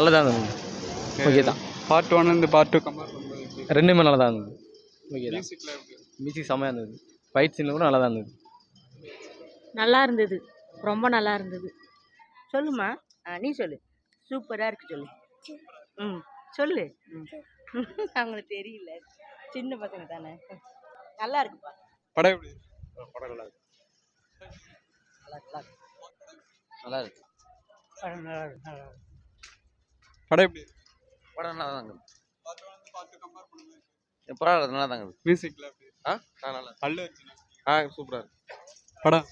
நல்லதாக இருந்தது. ஓகே தான். பார்ட் 1 இந்த பார்ட் 2 கம்பேர் பண்ணும்போது ரெண்டுமே நல்லா தான் இருந்தது. ஓகே தான். மியூசிக்ல எப்படி மியூசிக் செம்மையாக இருந்தது. ஃபைட் சீனில் கூட நல்லா தான் இருந்தது. நல்லா இருந்தது, ரொம்ப நல்லா இருந்தது. சொல்லுமா, நீ சொல்லு. சூப்பராக இருக்கு சொல்லு. சொல்லு. அவங்களுக்கு தெரியல, சின்ன பசங்க தானே. நல்லா இருக்குப்பா. படம் எப்படி படம் நல்லா இருக்கு. நல்லா இருக்கு. படம் எப்படி படம் நல்லா தான் இருக்குது. பார்ட் 1 இந்த பார்ட் 2 கம்பேர் பண்ணும்போது பரவாயில்ல, நல்லா தான் இருக்குது. மியூசிக்ல எப்படி நல்லா அல்லு அர்ஜுன் சூப்பராக இருக்கு. படம்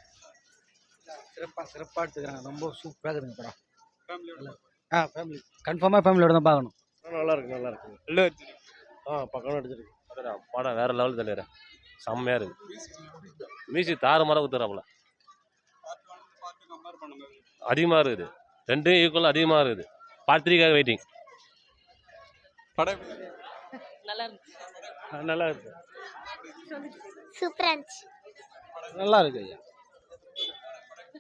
சிறப்பாக எடுத்துக்கிறாங்க. ரொம்ப சூப்பராக இருக்குதுங்க படம். ஃபேமிலியோட ஃபேமிலி கன்ஃபார்மாக ஃபேமிலியோட தான் பார்க்கணும். நல்லா இருக்கு, நல்லா இருக்கு. அல்லு அர்ஜுன் பக்கம் அடிச்சிருக்கு. படம் வேற லெவல் தலைவர செம்மையாக இருக்கு. மியூசிக்ல எப்படி மியூசிக் தாறுமாறாக குத்துறாப்புல. பார்ட் 1 இந்த பார்ட் 2 கம்பேர் பண்ணும்போது அதிகமாக இருக்குது. ரெண்டும் ஈக்குவல் அதிகமாக இருக்குது. பார்ட் 3க்காக வெயிட்டிங். படம் எப்படி நல்லா இருந்துச்சு. நல்லா இருக்கு. சூப்பராக இருந்துச்சு. நல்லா இருக்கு ஐயா.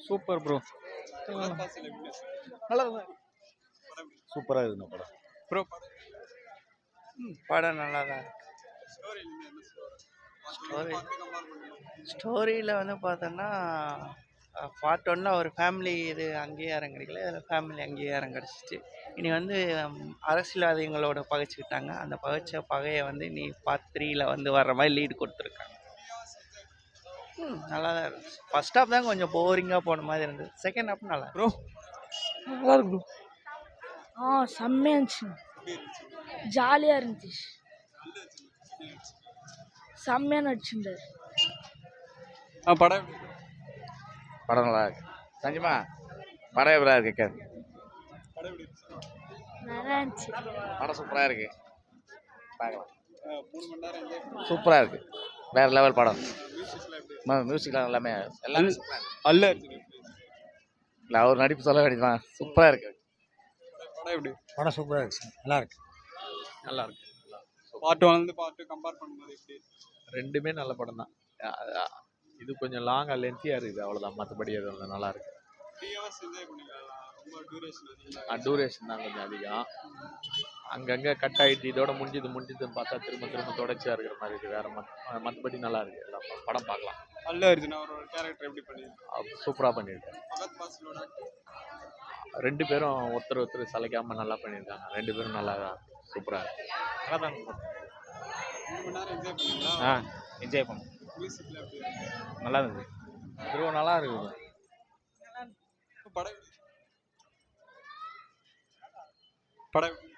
Super bro. பாசில் எப்படி நல்லா இருக்கு. சூப்பராக இருக்குண்ணா படம். ப்ரோ படம் படம் நல்லா தான் இருக்கு. ஸ்டோரி என்ன ஸ்டோரி கம்பேர் பண்ணும்போது ஸ்டோரியில் வந்து பார்த்தோன்னா பார்ட் 1ல் ஒரு ஃபேமிலி இது அங்கீகாரம் கிடைக்கல, இதில் ஃபேமிலி அங்கீகாரம் கிடச்சிச்சு. இனி வந்து அரசியல்வாதிகளோட பகைச்சிக்கிட்டாங்க. அந்த பகைச்ச பகையை வந்து நீ பார்ட் 3ல் வந்து வர்ற மாதிரி லீடு கொடுத்துருக்காங்க. நல்லா தான் இருந்துச்சு. ஃபர்ஸ்ட் ஹாஃப் தான் கொஞ்சம் போரிங்காக போன மாதிரி இருந்தது. செகண்ட் ஹாஃப் நல்லா ப்ரோ நல்லா இருக்கு ப்ரோ. செம்மையாக இருந்துச்சு. ஜாலியாக இருந்துச்சு. செம்மையாக நடிச்சுட்டார். படம் எப்படி படம் நல்லா இருக்கு. சஞ்சமா படம் எப்படா இருக்கு? படம் எப்படி நல்லா இருந்துச்சு. படம் சூப்பராக இருக்கு. பார்க்கலாம். 3 மணி நேரம் என்ஜாய் பண்ணி சூப்பராக இருக்கு. வேற லெவல் படம். மியூசிக்ல எப்படி மியூசிக்லாம் எல்லாமே சூப்பராக இருக்கு. அல்லு அர்ஜுன் எப்படி இல்லை அவர் நடிப்பு சொல்ல வேண்டியதுதான். சூப்பராக இருக்கு. படம் எப்படி படம் சூப்பராக இருக்கு. நல்லா இருக்கு. நல்லா இருக்கு. பார்ட் 1 இந்த பார்ட் 2 கம்பேர் பண்ணும்போது எப்படி ரெண்டுமே நல்ல படம் தான். இது கொஞ்சம் லாங்காக லென்த்தியாக இருக்குது, அவ்வளோதான். மற்றபடி எதுவும் நல்லா இருக்கு. 3 ஹவர்ஸ் என்ஜாய் பண்ணிக்கலாம். ரொம்ப டியூரேஷன் அதிகமாக டூரேஷன் தான் கொஞ்சம் அதிகம். அங்கங்கே கட் ஆகிட்டு இதோட முடிஞ்சதுன்னு பார்த்தா திரும்ப தொடர்ச்சியாக இருக்கிற மாதிரி இருக்குது. வேற மற்றபடி நல்லா இருக்கு. எல்லாம் படம் பார்க்கலாம். அல்லு அர்ஜுன் அவரோட கேரக்டர் எப்படி பண்ணியிருக்காரு? சூப்பராக பண்ணியிருக்காரு. பகத் பாசிலோட ரெண்டு பேரும் ஒருத்தர் சளைக்காமல் நல்லா பண்ணியிருக்காங்க. ரெண்டு பேரும் நல்லா சூப்பராக இருக்கு. நல்லா தான் 3 மணி நேரம் என்ஜாய் பண்ணீங்களா? என்ஜாய் பண்ணோம். மியூசிக்ல எப்படி நல்லா இருந்தது. ப்ரோ நல்லா இருக்குது. படம் எப்படி படம் எப்படி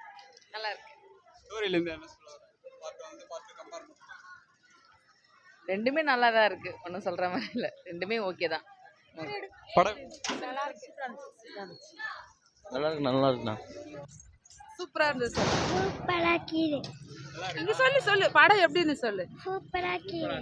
நல்லா இருக்கு. ஸ்டோரியில இருந்து என்ன சொல்ல வர? பார்ட் 1 பார்ட் 2 கம்பேர் பண்ணுங்க. ரெண்டுமே நல்லா தான் இருக்குது, ஒன்றும் சொல்கிற மாதிரி இல்லை. ரெண்டுமே ஓகே தான். படம் நல்லா இருக்கு. நல்லா இருக்குண்ணா. சூப்பராக இருந்தது சார். சூப்பராக கீரை. இங்கே சொல்லு படம் எப்படின்னு சொல்லு. சூப்பராக கீரை.